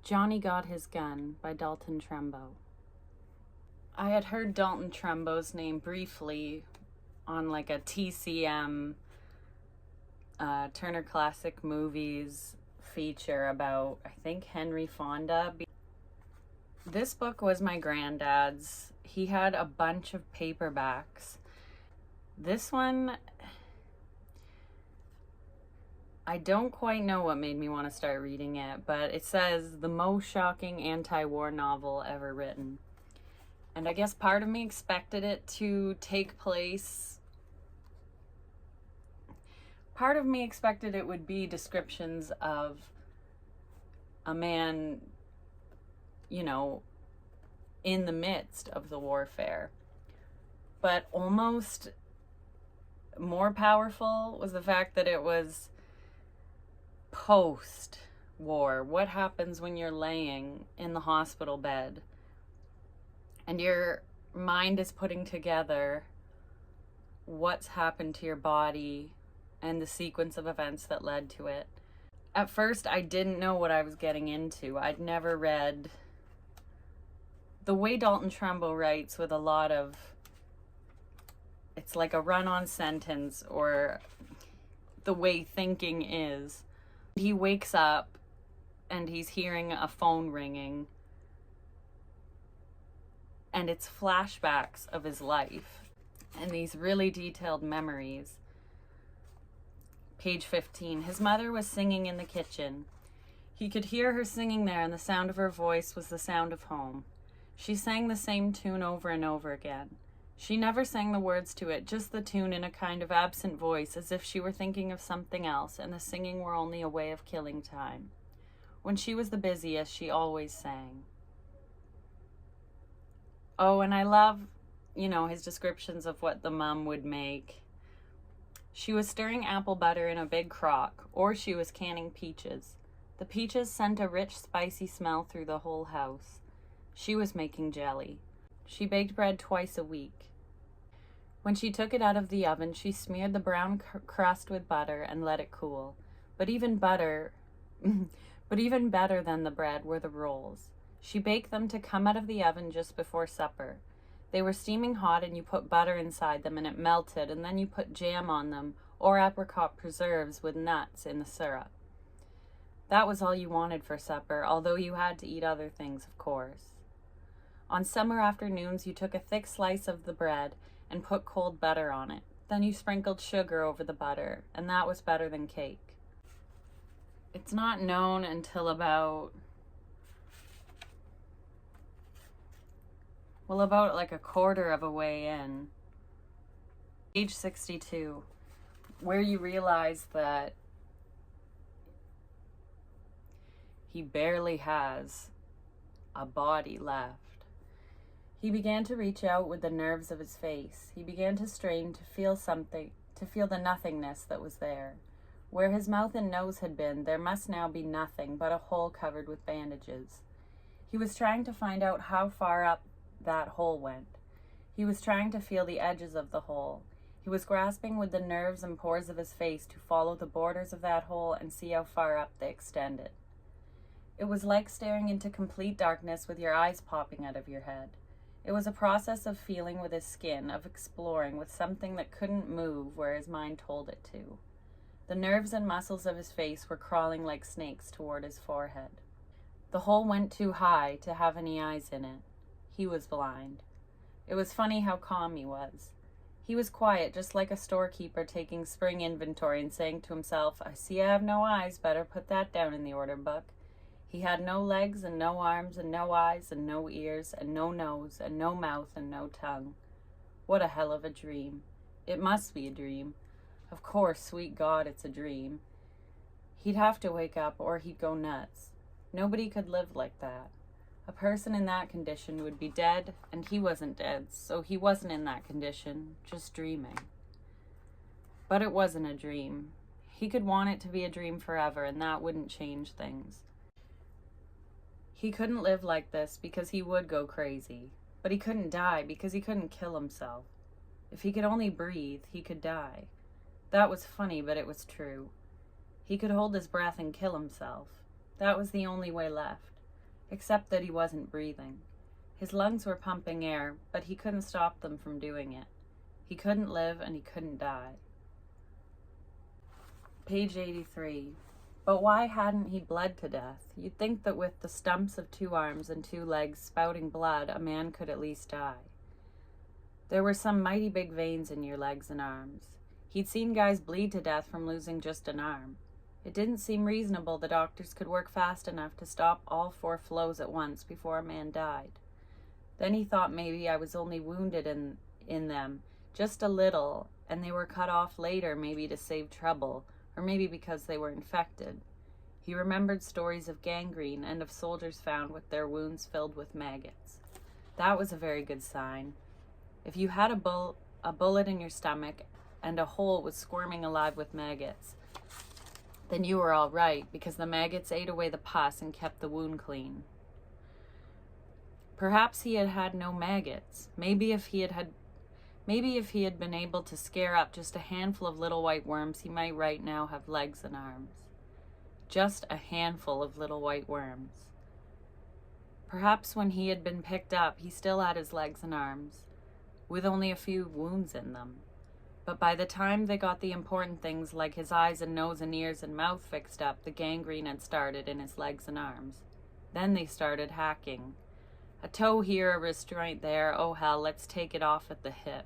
Johnny Got His Gun by Dalton Trumbo. I had heard Dalton Trumbo's name briefly on like a TCM Turner Classic Movies feature about, I think, Henry Fonda. This book was my granddad's. He had a bunch of paperbacks. This one, I don't quite know what made me want to start reading it, but it says the most shocking anti-war novel ever written. And I guess part of me expected it to take place. Part of me expected it would be descriptions of a man, in the midst of the warfare. But almost more powerful was the fact that it was post-war. What happens when you're laying in the hospital bed and your mind is putting together what's happened to your body and the sequence of events that led to it. At first, I didn't know what I was getting into. I'd never read the way Dalton Trumbo writes, with a lot of, it's like a run-on sentence, or the way thinking is. He wakes up and he's hearing a phone ringing, and it's flashbacks of his life and these really detailed memories. Page 15. His mother was singing in the kitchen. He could hear her singing there, and the sound of her voice was the sound of home. She sang the same tune over and over again. She never sang the words to it, just the tune in a kind of absent voice, as if she were thinking of something else, and the singing were only a way of killing time. When she was the busiest, she always sang. Oh, and I love, his descriptions of what the mom would make. She was stirring apple butter in a big crock, or she was canning peaches. The peaches sent a rich, spicy smell through the whole house. She was making jelly. She baked bread twice a week. When she took it out of the oven, she smeared the brown crust with butter and let it cool. But even better than the bread were the rolls. She baked them to come out of the oven just before supper. They were steaming hot, and you put butter inside them and it melted, and then you put jam on them, or apricot preserves with nuts in the syrup. That was all you wanted for supper, although you had to eat other things, of course. On summer afternoons, you took a thick slice of the bread and put cold butter on it. Then you sprinkled sugar over the butter, and that was better than cake. It's not known until about like a quarter of a way in, age 62, where you realize that he barely has a body left. He began to reach out with the nerves of his face. He began to strain to feel something, to feel the nothingness that was there. Where his mouth and nose had been, there must now be nothing but a hole covered with bandages. He was trying to find out how far up that hole went. He was trying to feel the edges of the hole. He was grasping with the nerves and pores of his face to follow the borders of that hole and see how far up they extended. It was like staring into complete darkness with your eyes popping out of your head. It was a process of feeling with his skin, of exploring with something that couldn't move where his mind told it to. The nerves and muscles of his face were crawling like snakes toward his forehead. The hole went too high to have any eyes in it. He was blind. It was funny how calm he was. He was quiet, just like a storekeeper taking spring inventory and saying to himself, "I see I have no eyes, better put that down in the order book." He had no legs and no arms and no eyes and no ears and no nose and no mouth and no tongue. What a hell of a dream. It must be a dream. Of course, sweet God, it's a dream. He'd have to wake up or he'd go nuts. Nobody could live like that. A person in that condition would be dead, and he wasn't dead, so he wasn't in that condition, just dreaming. But it wasn't a dream. He could want it to be a dream forever, and that wouldn't change things. He couldn't live like this because he would go crazy, but he couldn't die because he couldn't kill himself. If he could only breathe, he could die. That was funny, but it was true. He could hold his breath and kill himself. That was the only way left. except that he wasn't breathing. His lungs were pumping air, but he couldn't stop them from doing it. He couldn't live and he couldn't die. Page 83. But why hadn't he bled to death? You'd think that with the stumps of 2 arms and 2 legs spouting blood, a man could at least die. There were some mighty big veins in your legs and arms. He'd seen guys bleed to death from losing just an arm. It didn't seem reasonable the doctors could work fast enough to stop all 4 flows at once before a man died. Then he thought maybe I was only wounded in them, just a little, and they were cut off later maybe to save trouble, or maybe because they were infected. He remembered stories of gangrene and of soldiers found with their wounds filled with maggots. That was a very good sign. If you had a bullet in your stomach and a hole was squirming alive with maggots, then you were all right, because the maggots ate away the pus and kept the wound clean. Perhaps he had had no maggots. Maybe if he had been able to scare up just a handful of little white worms, he might right now have legs and arms. Just a handful of little white worms. Perhaps when he had been picked up, he still had his legs and arms, with only a few wounds in them. But by the time they got the important things like his eyes and nose and ears and mouth fixed up, the gangrene had started in his legs and arms. Then they started hacking. A toe here, a wrist joint there, oh hell, let's take it off at the hip.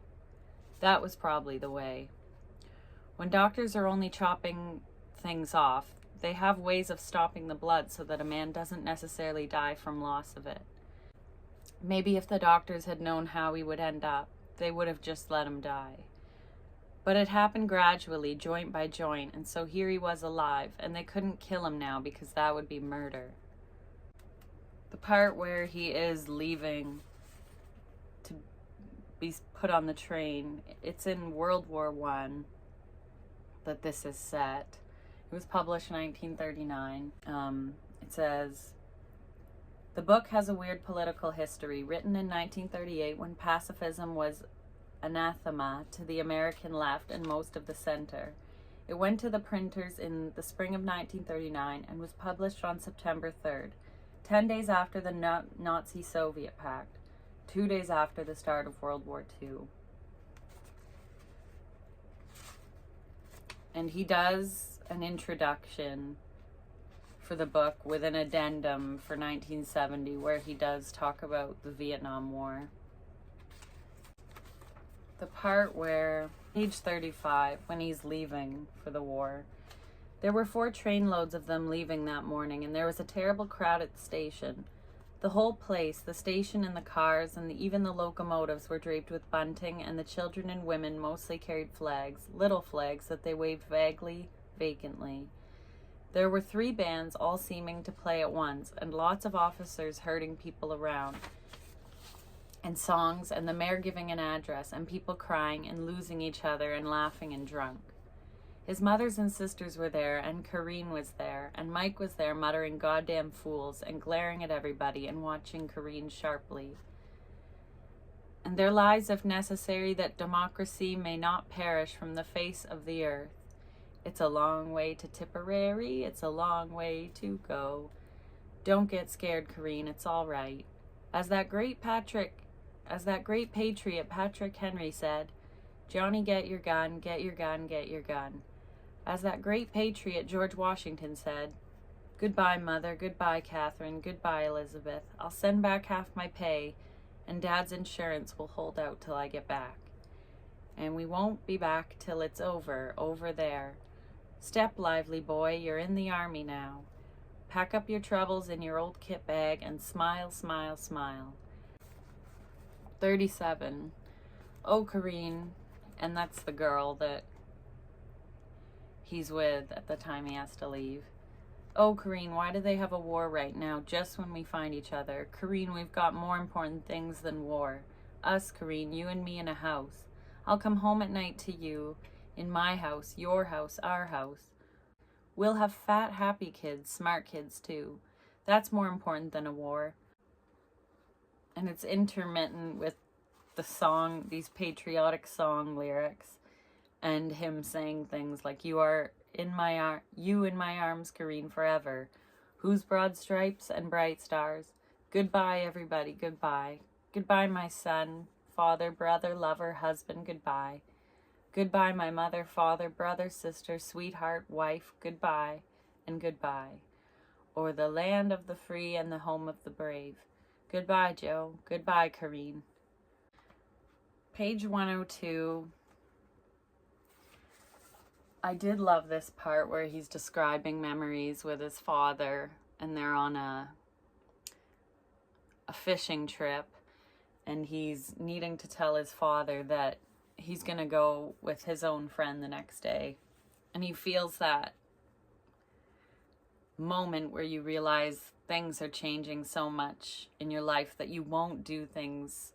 That was probably the way. When doctors are only chopping things off, they have ways of stopping the blood so that a man doesn't necessarily die from loss of it. Maybe if the doctors had known how he would end up, they would have just let him die. But it happened gradually, joint by joint, and so here he was alive, and they couldn't kill him now because that would be murder. The part where he is leaving to be put on the train, it's in World War I that this is set. It was published in 1939. It says, the book has a weird political history, written in 1938 when pacifism was anathema to the American left and most of the center. It went to the printers in the spring of 1939 and was published on September 3rd, 10 days after the Nazi-Soviet pact, 2 days after the start of World War II. And he does an introduction for the book with an addendum for 1970 where he does talk about the Vietnam War. The part where, page 35, when he's leaving for the war, there were 4 trainloads of them leaving that morning, and there was a terrible crowd at the station. The whole place, the station and the cars, and even the locomotives were draped with bunting, and the children and women mostly carried flags, little flags that they waved vaguely, vacantly. There were 3 bands all seeming to play at once, and lots of officers herding people around, and songs, and the mayor giving an address, and people crying and losing each other and laughing and drunk. His mothers and sisters were there, and Corrine was there, and Mike was there muttering goddamn fools and glaring at everybody and watching Corrine sharply. And there lies, if necessary, that democracy may not perish from the face of the earth. It's a long way to Tipperary, it's a long way to go. Don't get scared, Corrine, it's all right. As that great patriot Patrick Henry said, Johnny, get your gun, get your gun, get your gun. As that great patriot George Washington said, goodbye, Mother, goodbye, Catherine, goodbye, Elizabeth. I'll send back half my pay, and Dad's insurance will hold out till I get back. And we won't be back till it's over there. Step lively, boy, you're in the army now. Pack up your troubles in your old kit bag and smile, smile, smile. 37. Oh, Corrine, and that's the girl that he's with at the time he has to leave. Oh, Corrine, why do they have a war right now, just when we find each other? Corrine, we've got more important things than war. Us, Corrine, you and me in a house. I'll come home at night to you, in my house, your house, our house. We'll have fat, happy kids, smart kids too. That's more important than a war. And it's intermittent with the song, these patriotic song lyrics, and him saying things like, you in my arms, Corrine, forever. Whose broad stripes and bright stars? Goodbye, everybody, goodbye. Goodbye, my son, father, brother, lover, husband, goodbye. Goodbye, my mother, father, brother, sister, sweetheart, wife, goodbye, and goodbye. O'er the land of the free and the home of the brave. Goodbye, Joe. Goodbye, Kareen. Page 102. I did love this part where he's describing memories with his father, and they're on a fishing trip, and he's needing to tell his father that he's going to go with his own friend the next day. And he feels that moment where you realize things are changing so much in your life that you won't do things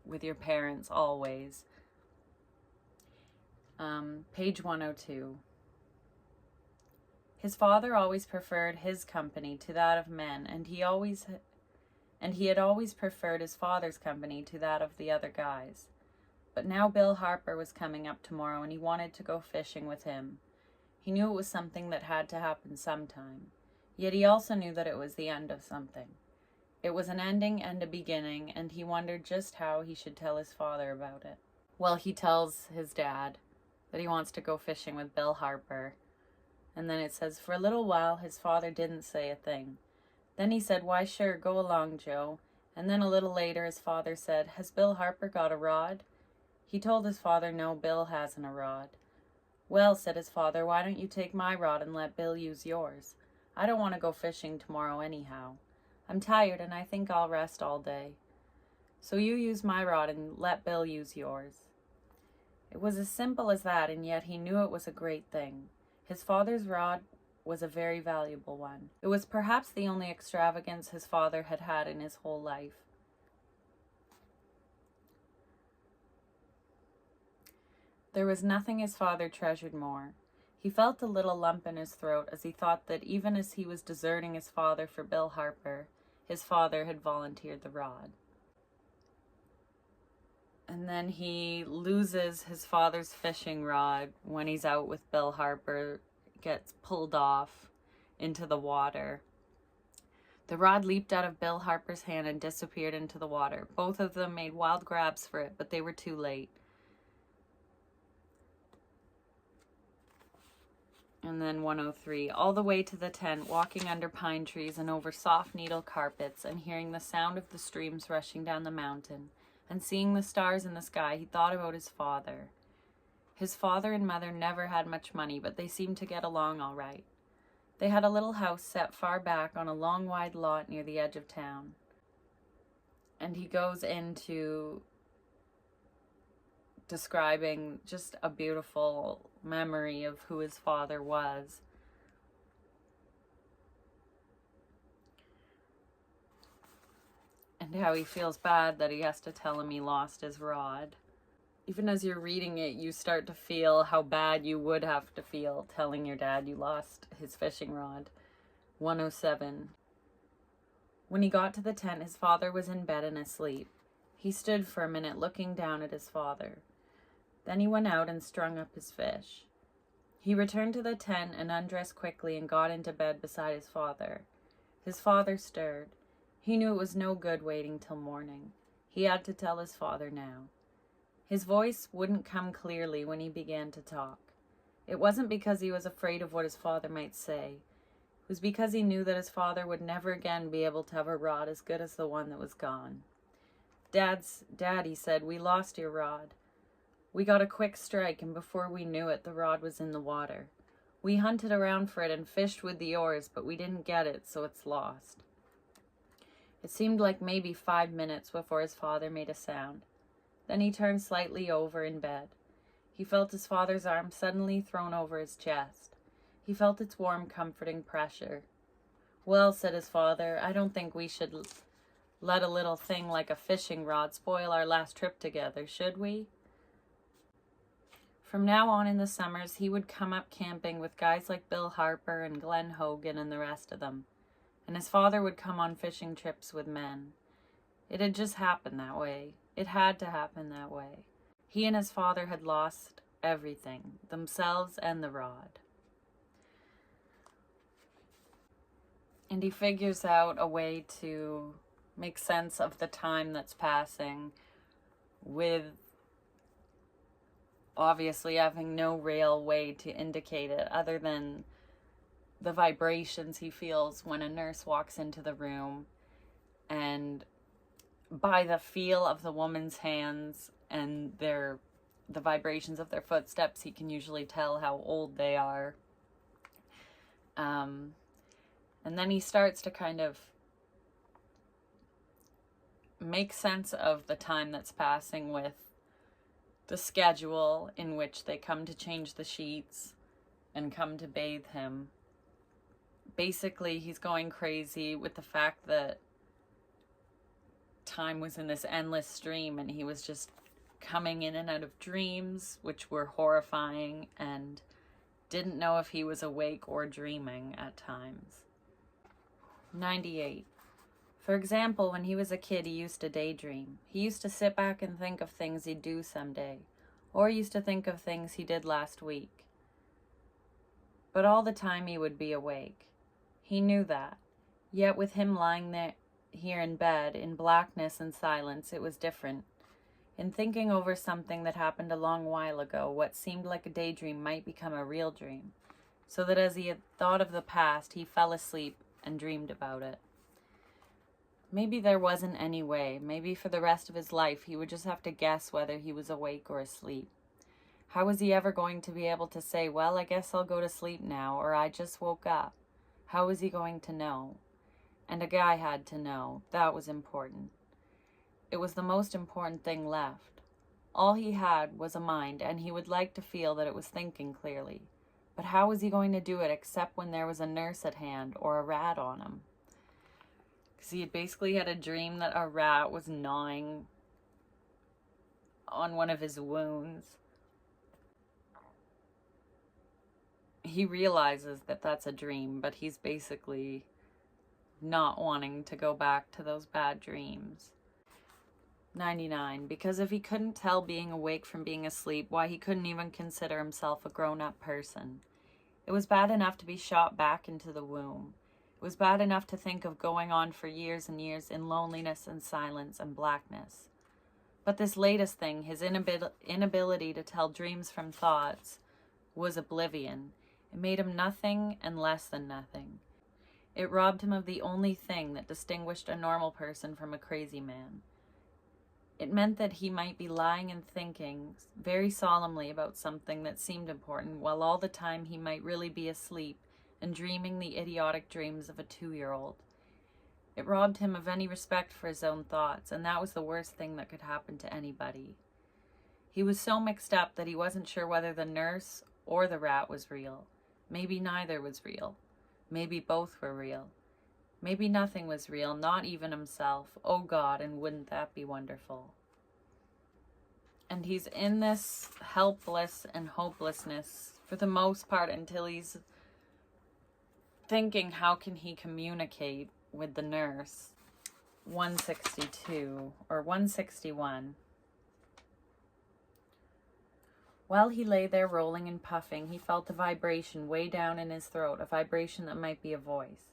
with your parents always. Page 102. His father always preferred his company to that of men, and he had always preferred his father's company to that of the other guys. But now Bill Harper was coming up tomorrow, and he wanted to go fishing with him. He knew it was something that had to happen sometime. Yet he also knew that it was the end of something. It was an ending and a beginning, and he wondered just how he should tell his father about it. Well, he tells his dad that he wants to go fishing with Bill Harper. And then it says, for a little while, his father didn't say a thing. Then he said, why sure, go along, Joe. And then a little later, his father said, has Bill Harper got a rod? He told his father, no, Bill hasn't a rod. Well, said his father, why don't you take my rod and let Bill use yours? I don't want to go fishing tomorrow anyhow. I'm tired and I think I'll rest all day. So you use my rod and let Bill use yours. It was as simple as that, and yet he knew it was a great thing. His father's rod was a very valuable one. It was perhaps the only extravagance his father had had in his whole life. There was nothing his father treasured more. He felt a little lump in his throat as he thought that even as he was deserting his father for Bill Harper, his father had volunteered the rod. And then he loses his father's fishing rod when he's out with Bill Harper, gets pulled off into the water. The rod leaped out of Bill Harper's hand and disappeared into the water. Both of them made wild grabs for it, but they were too late. And then 103, all the way to the tent, walking under pine trees and over soft needle carpets, and hearing the sound of the streams rushing down the mountain, and seeing the stars in the sky, he thought about his father. His father and mother never had much money, but they seemed to get along all right. They had a little house set far back on a long, wide lot near the edge of town. And he goes into describing just a beautiful memory of who his father was. And how he feels bad that he has to tell him he lost his rod. Even as you're reading it, you start to feel how bad you would have to feel telling your dad you lost his fishing rod. 107. When he got to the tent, his father was in bed and asleep. He stood for a minute looking down at his father. Then he went out and strung up his fish. He returned to the tent and undressed quickly and got into bed beside his father. His father stirred. He knew it was no good waiting till morning. He had to tell his father now. His voice wouldn't come clearly when he began to talk. It wasn't because he was afraid of what his father might say. It was because he knew that his father would never again be able to have a rod as good as the one that was gone. Dad, he said, we lost your rod. We got a quick strike, and before we knew it, the rod was in the water. We hunted around for it and fished with the oars, but we didn't get it, so it's lost. It seemed like maybe 5 minutes before his father made a sound. Then he turned slightly over in bed. He felt his father's arm suddenly thrown over his chest. He felt its warm, comforting pressure. Well, said his father, I don't think we should let a little thing like a fishing rod spoil our last trip together, should we? From now on in the summers, he would come up camping with guys like Bill Harper and Glenn Hogan and the rest of them. And his father would come on fishing trips with men. It had just happened that way. It had to happen that way. He and his father had lost everything, themselves and the rod. And he figures out a way to make sense of the time that's passing with obviously having no real way to indicate it other than the vibrations he feels when a nurse walks into the room, and by the feel of the woman's hands and the vibrations of their footsteps, he can usually tell how old they are. And then he starts to kind of make sense of the time that's passing with the schedule in which they come to change the sheets and come to bathe him. Basically, he's going crazy with the fact that time was in this endless stream and he was just coming in and out of dreams, which were horrifying, and didn't know if he was awake or dreaming at times. 98. For example, when he was a kid, he used to daydream. He used to sit back and think of things he'd do someday, or he used to think of things he did last week. But all the time he would be awake. He knew that. Yet with him lying there, here in bed, in blackness and silence, it was different. In thinking over something that happened a long while ago, what seemed like a daydream might become a real dream, so that as he had thought of the past, he fell asleep and dreamed about it. Maybe there wasn't any way. Maybe for the rest of his life, he would just have to guess whether he was awake or asleep. How was he ever going to be able to say, well, I guess I'll go to sleep now, or I just woke up? How was he going to know? And a guy had to know. That was important. It was the most important thing left. All he had was a mind, and he would like to feel that it was thinking clearly. But how was he going to do it except when there was a nurse at hand or a rat on him? Because he had basically had a dream that a rat was gnawing on one of his wounds. He realizes that that's a dream, but he's basically not wanting to go back to those bad dreams. 99. Because if he couldn't tell being awake from being asleep, why, he couldn't even consider himself a grown-up person. It was bad enough to be shot back into the womb. It was bad enough to think of going on for years and years in loneliness and silence and blackness. But this latest thing, his inability to tell dreams from thoughts, was oblivion. It made him nothing and less than nothing. It robbed him of the only thing that distinguished a normal person from a crazy man. It meant that he might be lying and thinking very solemnly about something that seemed important, while all the time he might really be asleep and dreaming the idiotic dreams of a 2-year-old. It robbed him of any respect for his own thoughts, and that was the worst thing that could happen to anybody. He was so mixed up that he wasn't sure whether the nurse or the rat was real. Maybe neither was real. Maybe both were real. Maybe nothing was real, not even himself. Oh God, and wouldn't that be wonderful? And he's in this helpless and hopelessness for the most part until he's thinking, how can he communicate with the nurse? 162 or 161. While he lay there rolling and puffing, he felt a vibration way down in his throat, a vibration that might be a voice.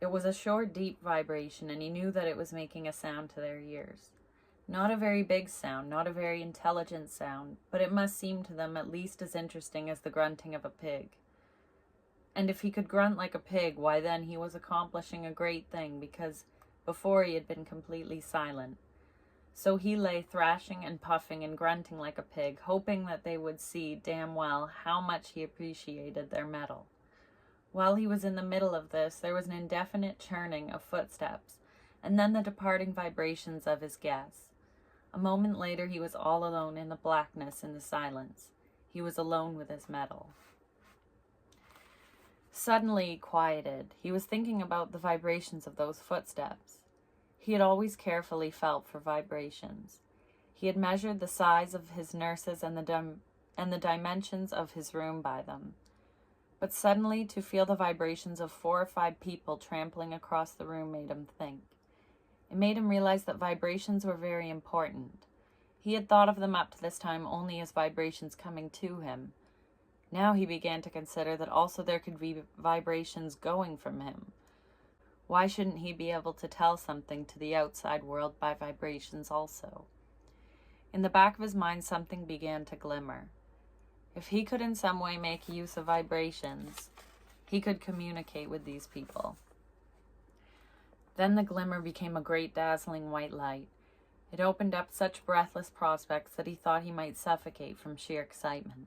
It was a short, deep vibration, and he knew that it was making a sound to their ears. Not a very big sound, not a very intelligent sound, but it must seem to them at least as interesting as the grunting of a pig. And if he could grunt like a pig, why then he was accomplishing a great thing, because before he had been completely silent. So he lay thrashing and puffing and grunting like a pig, hoping that they would see damn well how much he appreciated their metal. While he was in the middle of this, there was an indefinite churning of footsteps, and then the departing vibrations of his guests. A moment later, he was all alone in the blackness, in the silence. He was alone with his metal. Suddenly quieted, he was thinking about the vibrations of those footsteps. He had always carefully felt for vibrations. He had measured the size of his nurses and the dimensions of his room by them. But suddenly, to feel the vibrations of 4 or 5 people trampling across the room made him think. It made him realize that vibrations were very important. He had thought of them up to this time only as vibrations coming to him. Now he began to consider that also there could be vibrations going from him. Why shouldn't he be able to tell something to the outside world by vibrations also? In the back of his mind, something began to glimmer. If he could in some way make use of vibrations, he could communicate with these people. Then the glimmer became a great dazzling white light. It opened up such breathless prospects that he thought he might suffocate from sheer excitement.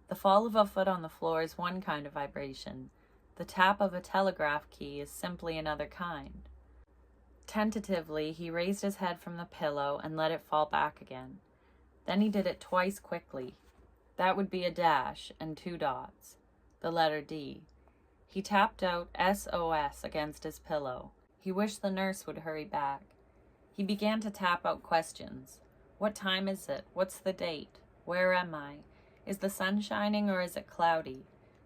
The fall of a foot on the floor is one kind of vibration. The tap of a telegraph key is simply another kind. Tentatively, he raised his head from the pillow and let it fall back again. Then he did it twice quickly. That would be a dash and 2 dots. The letter D. He tapped out SOS against his pillow. He wished the nurse would hurry back. He began to tap out questions. What time is it? What's the date? Where am I? Is the sun shining or is it cloudy?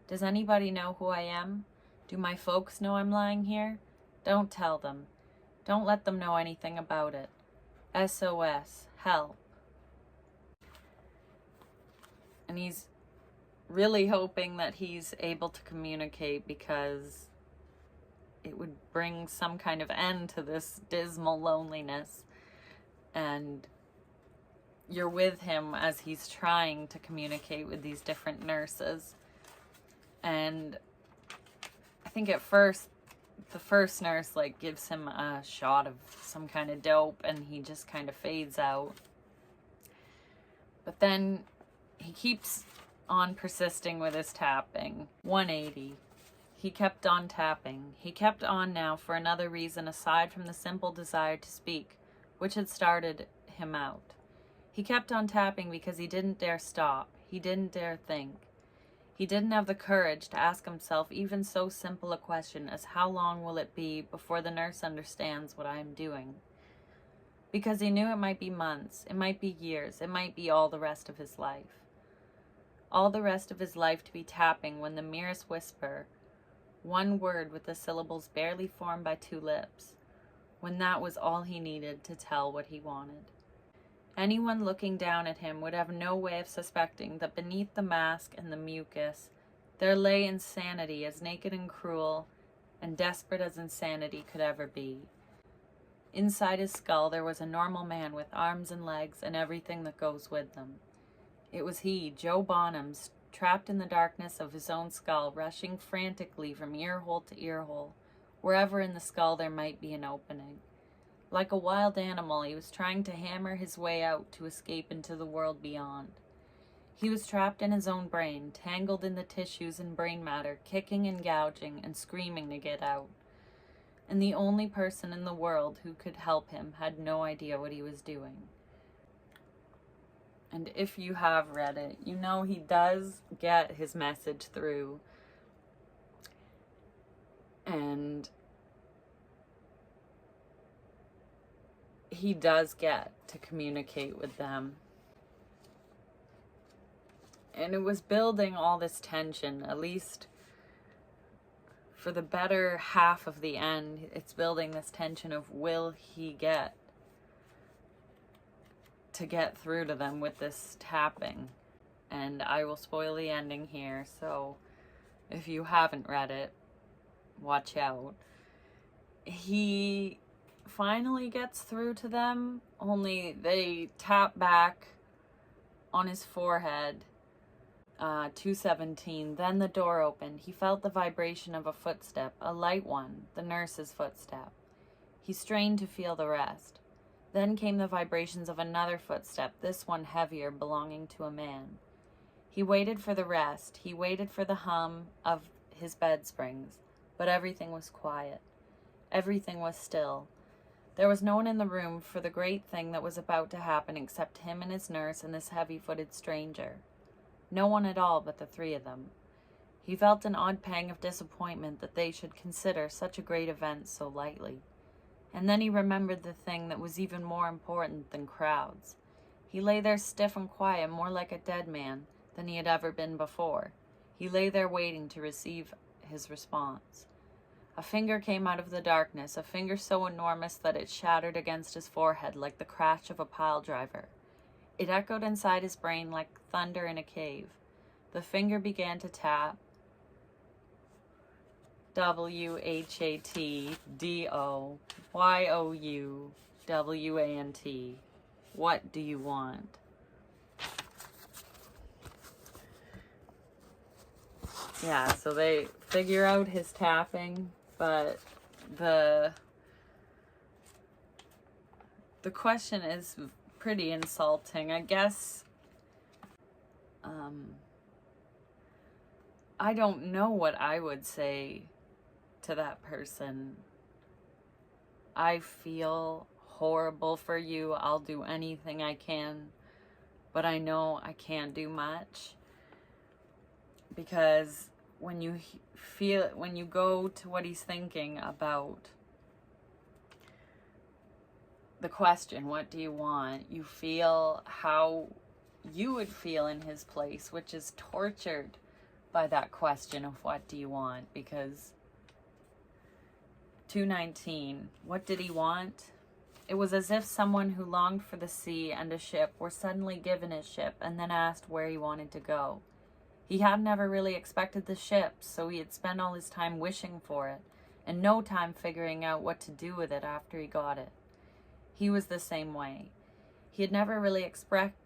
Does anybody know who I am? Do my folks know I'm lying here? Don't tell them. Don't let them know anything about it. SOS. Help. And he's really hoping that he's able to communicate because it would bring some kind of end to this dismal loneliness. And you're with him as he's trying to communicate with these different nurses. And I think at first, the first nurse gives him a shot of some kind of dope and he just kind of fades out. But then he keeps on persisting with his tapping. 180. He kept on tapping. He kept on now for another reason aside from the simple desire to speak, which had started him out. He kept on tapping because he didn't dare stop. He didn't dare think. He didn't have the courage to ask himself even so simple a question as how long will it be before the nurse understands what I am doing? Because he knew it might be months, it might be years, it might be all the rest of his life. All the rest of his life to be tapping when the merest whisper, one word with the syllables barely formed by 2 lips, when that was all he needed to tell what he wanted. Anyone looking down at him would have no way of suspecting that beneath the mask and the mucus there lay insanity as naked and cruel and desperate as insanity could ever be. Inside his skull there was a normal man with arms and legs and everything that goes with them. It was he, Joe Bonham, trapped in the darkness of his own skull, rushing frantically from ear-hole to ear-hole, wherever in the skull there might be an opening. Like a wild animal, he was trying to hammer his way out to escape into the world beyond. He was trapped in his own brain, tangled in the tissues and brain matter, kicking and gouging and screaming to get out. And the only person in the world who could help him had no idea what he was doing. And if you have read it, you know he does get his message through. And he does get to communicate with them. And it was building all this tension, at least for the better half of the end. It's building this tension of will he get through to them with this tapping. And I will spoil the ending here, so if you haven't read it, watch out. He finally gets through to them, only they tap back on his forehead. 217. Then the door opened. He felt the vibration of a footstep, a light one, the nurse's footstep. He strained to feel the rest. Then came the vibrations of another footstep, this one heavier, belonging to a man. He waited for the rest. He waited for the hum of his bed springs, but everything was quiet. Everything was still. There was no one in the room for the great thing that was about to happen except him and his nurse and this heavy-footed stranger. No one at all but the 3 of them. He felt an odd pang of disappointment that they should consider such a great event so lightly. And then he remembered the thing that was even more important than crowds. He lay there stiff and quiet, more like a dead man than he had ever been before. He lay there waiting to receive his response. A finger came out of the darkness, a finger so enormous that it shattered against his forehead like the crash of a pile driver. It echoed inside his brain like thunder in a cave. The finger began to tap, WHATDOYOUWANT. What do you want? Yeah, so they figure out his tapping, but the question is pretty insulting. I guess I don't know what I would say to that person. I feel horrible for you. I'll do anything I can, but I know I can't do much. Because when you go to what he's thinking about the question, what do you want? You feel how you would feel in his place, which is tortured by that question of what do you want? Because 219, what did he want? It was as if someone who longed for the sea and a ship were suddenly given his ship and then asked where he wanted to go. He had never really expected the ship, so he had spent all his time wishing for it, and no time figuring out what to do with it after he got it. He was the same way. He had never really expected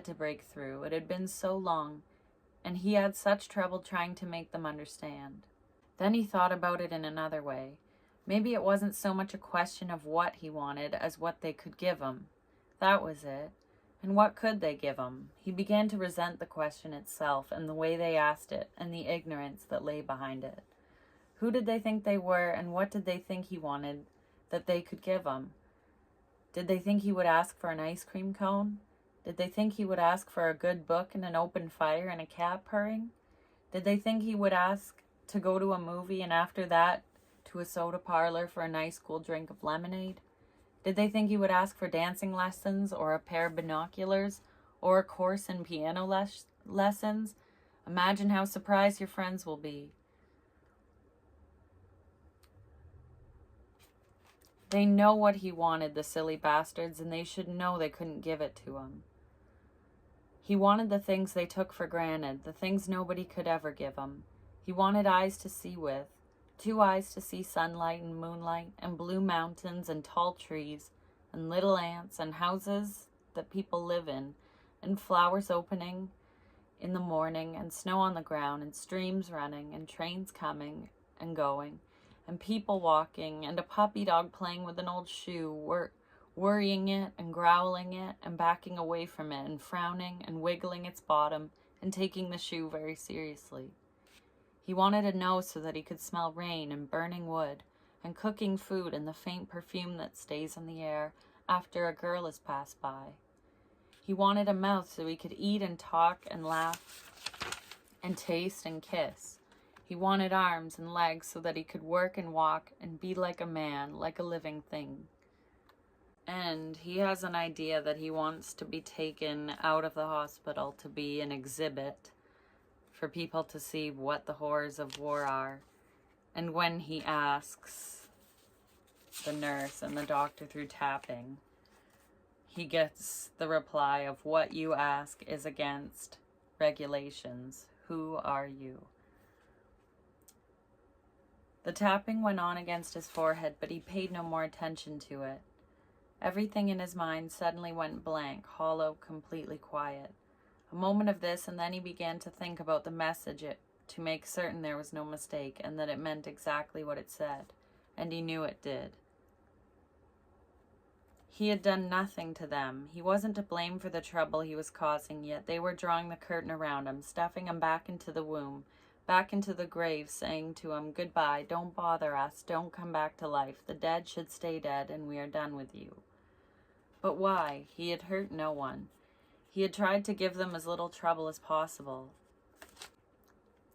to break through. It had been so long, and he had such trouble trying to make them understand. Then he thought about it in another way. Maybe it wasn't so much a question of what he wanted as what they could give him. That was it. And what could they give him? He began to resent the question itself and the way they asked it and the ignorance that lay behind it. Who did they think they were, and what did they think he wanted that they could give him? Did they think he would ask for an ice cream cone? Did they think he would ask for a good book and an open fire and a cat purring? Did they think he would ask to go to a movie and after that to a soda parlor for a nice cool drink of lemonade? Did they think he would ask for dancing lessons or a pair of binoculars or a course in piano lessons? Imagine how surprised your friends will be. They know what he wanted, the silly bastards, and they should know they couldn't give it to him. He wanted the things they took for granted, the things nobody could ever give him. He wanted eyes to see with. 2 eyes to see sunlight and moonlight and blue mountains and tall trees and little ants and houses that people live in and flowers opening in the morning and snow on the ground and streams running and trains coming and going and people walking and a puppy dog playing with an old shoe, worrying it and growling it and backing away from it and frowning and wiggling its bottom and taking the shoe very seriously. He wanted a nose so that he could smell rain and burning wood and cooking food and the faint perfume that stays in the air after a girl has passed by. He wanted a mouth so he could eat and talk and laugh and taste and kiss. He wanted arms and legs so that he could work and walk and be like a man, like a living thing. And he has an idea that he wants to be taken out of the hospital to be an exhibit for people to see what the horrors of war are. And when he asks the nurse and the doctor through tapping, he gets the reply of what you ask is against regulations. Who are you? The tapping went on against his forehead, but he paid no more attention to it. Everything in his mind suddenly went blank, hollow, completely quiet. A moment of this, and then he began to think about the message to make certain there was no mistake and that it meant exactly what it said, and he knew it did. He had done nothing to them. He wasn't to blame for the trouble he was causing, yet they were drawing the curtain around him, stuffing him back into the womb, back into the grave, saying to him, "Goodbye, don't bother us, don't come back to life. The dead should stay dead, and we are done with you." But why? He had hurt no one. He had tried to give them as little trouble as possible.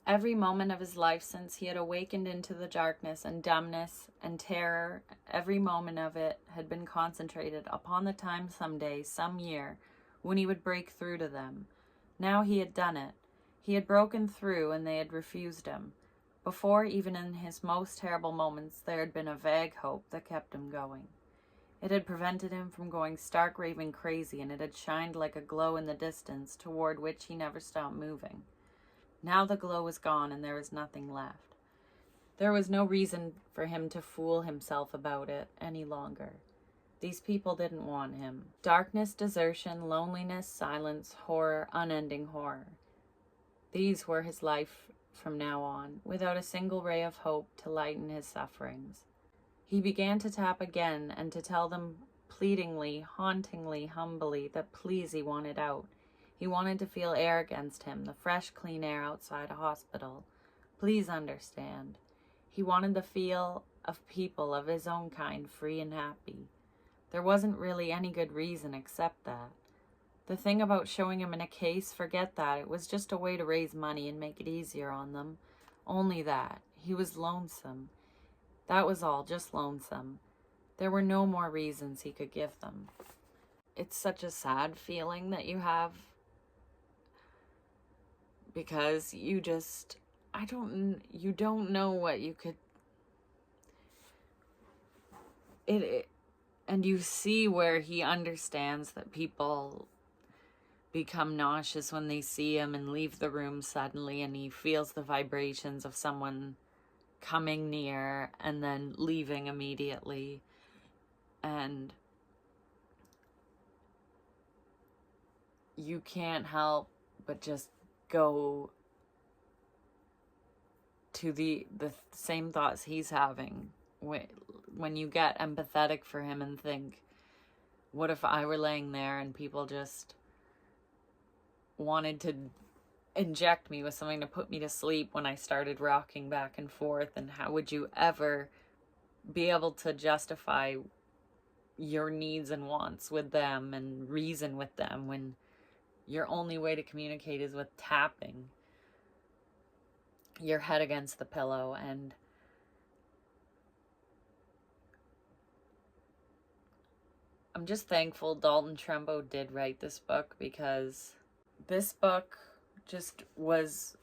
Every moment of his life since he had awakened into the darkness and dumbness and terror, every moment of it had been concentrated upon the time someday, some year, when he would break through to them. Now he had done it. He had broken through and they had refused him. Before, even in his most terrible moments, there had been a vague hope that kept him going. It had prevented him from going stark raving crazy, and it had shined like a glow in the distance toward which he never stopped moving. Now the glow was gone and there was nothing left. There was no reason for him to fool himself about it any longer. These people didn't want him. Darkness, desertion, loneliness, silence, horror, unending horror. These were his life from now on, without a single ray of hope to lighten his sufferings. He began to tap again and to tell them pleadingly, hauntingly, humbly that please he wanted out. He wanted to feel air against him, the fresh, clean air outside a hospital. Please understand. He wanted the feel of people of his own kind, free and happy. There wasn't really any good reason except that. The thing about showing him in a case, forget that. It was just a way to raise money and make it easier on them. Only that. He was lonesome. That was all, just lonesome. There were no more reasons he could give them. It's such a sad feeling that you have, because you don't know what you could, and you see where he understands that people become nauseous when they see him and leave the room suddenly, and he feels the vibrations of someone coming near and then leaving immediately. And you can't help but just go to the same thoughts he's having when you get empathetic for him and think, what if I were laying there and people just wanted to inject me with something to put me to sleep when I started rocking back and forth? And how would you ever be able to justify your needs and wants with them and reason with them when your only way to communicate is with tapping your head against the pillow? And I'm just thankful Dalton Trumbo did write this book, because this book just was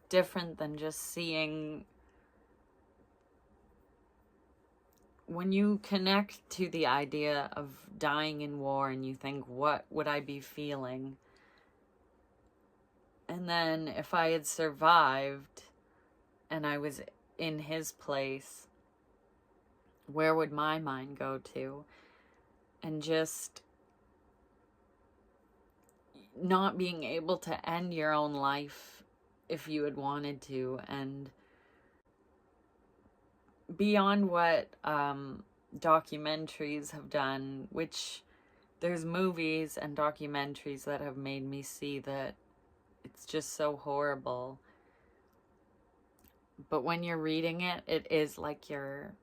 different than just seeing. When you connect to the idea of dying in war and you think, what would I be feeling? And then if I had survived and I was in his place, where would my mind go to? And just not being able to end your own life if you had wanted to, and beyond what documentaries have done, which there's movies and documentaries that have made me see that it's just so horrible. But when you're reading it, it is like you're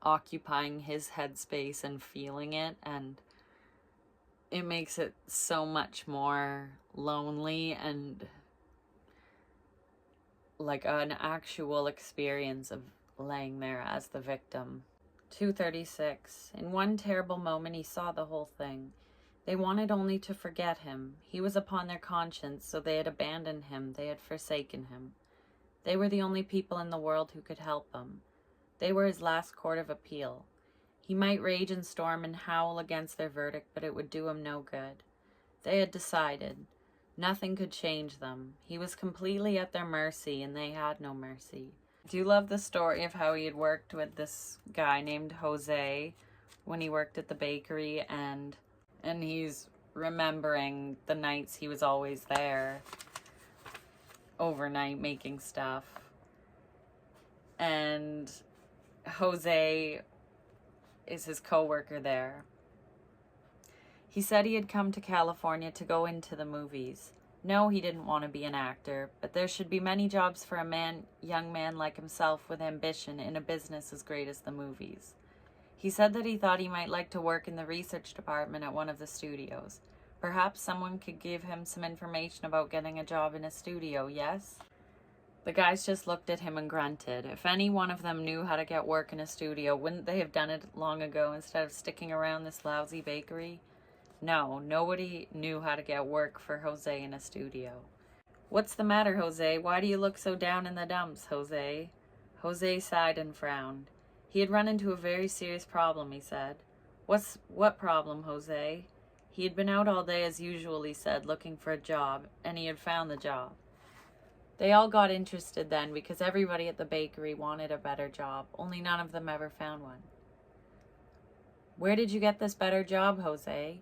occupying his headspace and feeling it, and it makes it so much more lonely and like an actual experience of laying there as the victim. 236. In one terrible moment he saw the whole thing. They wanted only to forget him. He was upon their conscience, so they had abandoned him, they had forsaken him. They were the only people in the world who could help him. They were his last court of appeal. He might rage and storm and howl against their verdict, but it would do him no good. They had decided. Nothing could change them. He was completely at their mercy, and they had no mercy. I do love the story of how he had worked with this guy named Jose when he worked at the bakery, and he's remembering the nights he was always there overnight making stuff. And Jose is his co-worker there. He said he had come to California to go into the movies. No, he didn't want to be an actor, but there should be many jobs for a young man like himself with ambition in a business as great as the movies. He said that he thought he might like to work in the research department at one of the studios. Perhaps someone could give him some information about getting a job in a studio, yes? The guys just looked at him and grunted. If any one of them knew how to get work in a studio, wouldn't they have done it long ago instead of sticking around this lousy bakery? No, nobody knew how to get work for Jose in a studio. What's the matter, Jose? Why do you look so down in the dumps, Jose? Jose sighed and frowned. He had run into a very serious problem, he said. What problem, Jose? He had been out all day as usual, he said, looking for a job, and he had found the job. They all got interested then because everybody at the bakery wanted a better job, only none of them ever found one. "Where did you get this better job, Jose?"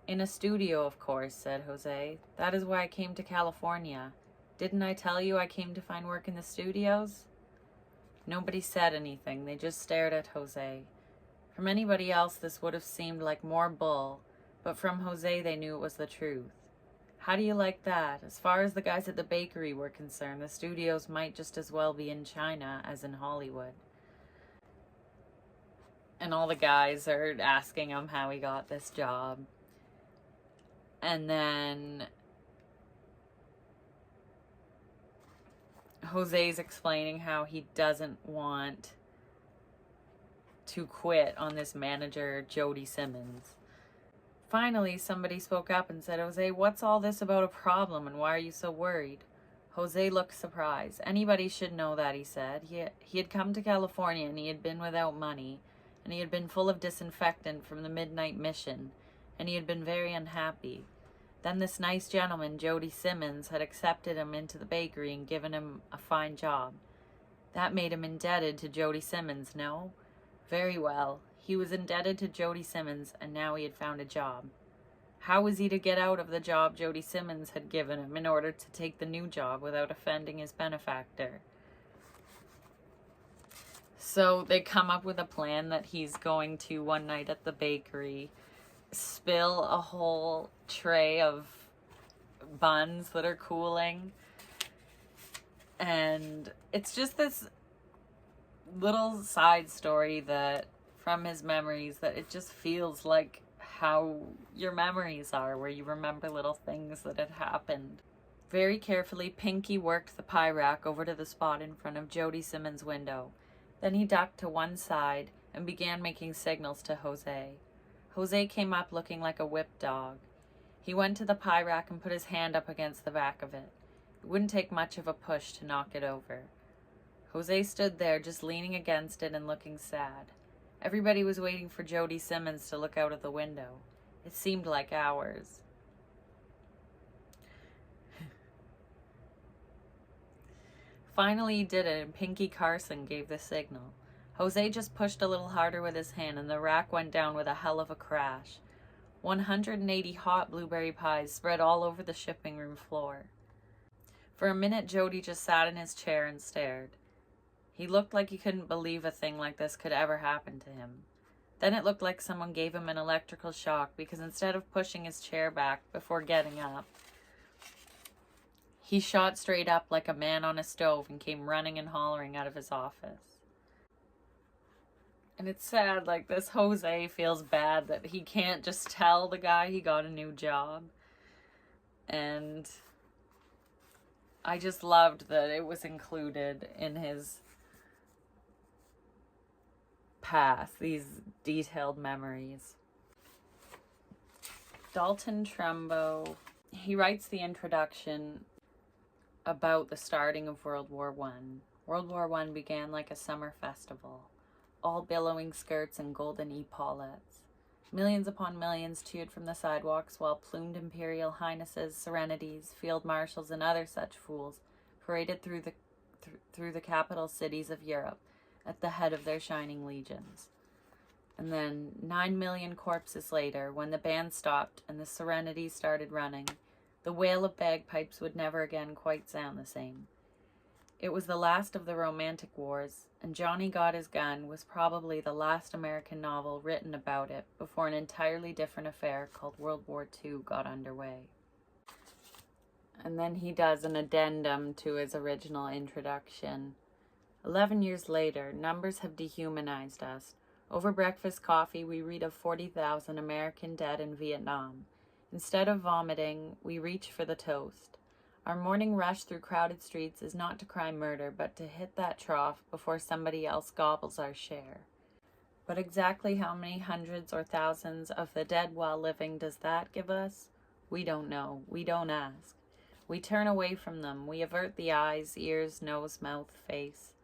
"In a studio, of course," said Jose. "That is why I came to California. Didn't I tell you I came to find work in the studios?" Nobody said anything. They just stared at Jose. From anybody else, this would have seemed like more bull, but from Jose, they knew it was the truth. How do you like that? As far as the guys at the bakery were concerned, the studios might just as well be in China as in Hollywood. And all the guys are asking him how he got this job. And then Jose's explaining how he doesn't want to quit on this manager, Jody Simmons. Finally, somebody spoke up and said, "Jose, what's all this about a problem and why are you so worried?" Jose looked surprised. "Anybody should know that," he said. He had come to California and he had been without money, and he had been full of disinfectant from the midnight mission, and he had been very unhappy. Then this nice gentleman, Jody Simmons, had accepted him into the bakery and given him a fine job. That made him indebted to Jody Simmons, no? Very well. He was indebted to Jody Simmons, and now he had found a job. How was he to get out of the job Jody Simmons had given him in order to take the new job without offending his benefactor? So they come up with a plan that he's going to, one night at the bakery, spill a whole tray of buns that are cooling. And it's just this little side story that, from his memories, that it just feels like how your memories are, where you remember little things that had happened. Very carefully, Pinky worked the pie rack over to the spot in front of Jody Simmons' window. Then he ducked to one side and began making signals to Jose. Jose came up looking like a whipped dog. He went to the pie rack and put his hand up against the back of it. It wouldn't take much of a push to knock it over. Jose stood there just leaning against it and looking sad. Everybody was waiting for Jody Simmons to look out of the window. It seemed like hours. Finally he did it, and Pinky Carson gave the signal. Jose just pushed a little harder with his hand, and the rack went down with a hell of a crash. 180 hot blueberry pies spread all over the shipping room floor. For a minute, Jody just sat in his chair and stared. He looked like he couldn't believe a thing like this could ever happen to him. Then it looked like someone gave him an electrical shock, because instead of pushing his chair back before getting up, he shot straight up like a man on a stove and came running and hollering out of his office. And it's sad, like, this Jose feels bad that he can't just tell the guy he got a new job. And I just loved that it was included in his past, these detailed memories. Dalton Trumbo, he writes the introduction about the starting of World War I. World War I began like a summer festival, all billowing skirts and golden epaulettes. Millions upon millions cheered from the sidewalks while plumed imperial highnesses, serenities, field marshals, and other such fools paraded through the capital cities of Europe at the head of their shining legions. And then 9 million corpses later, when the band stopped and the serenities started running, the wail of bagpipes would never again quite sound the same. It was the last of the romantic wars, and Johnny Got His Gun was probably the last American novel written about it before an entirely different affair called World War II got underway. And then he does an addendum to his original introduction. 11 years later, numbers have dehumanized us. Over breakfast coffee, we read of 40,000 American dead in Vietnam. Instead of vomiting, we reach for the toast. Our morning rush through crowded streets is not to cry murder, but to hit that trough before somebody else gobbles our share. But exactly how many hundreds or thousands of the dead while living does that give us? We don't know. We don't ask. We turn away from them. We avert the eyes, ears, nose, mouth, face.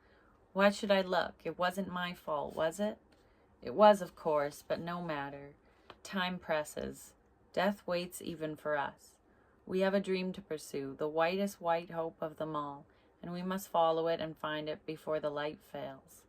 Why should I look? It wasn't my fault, was it? It was, of course, but no matter. Time presses. Death waits even for us. We have a dream to pursue, the whitest white hope of them all, and we must follow it and find it before the light fails.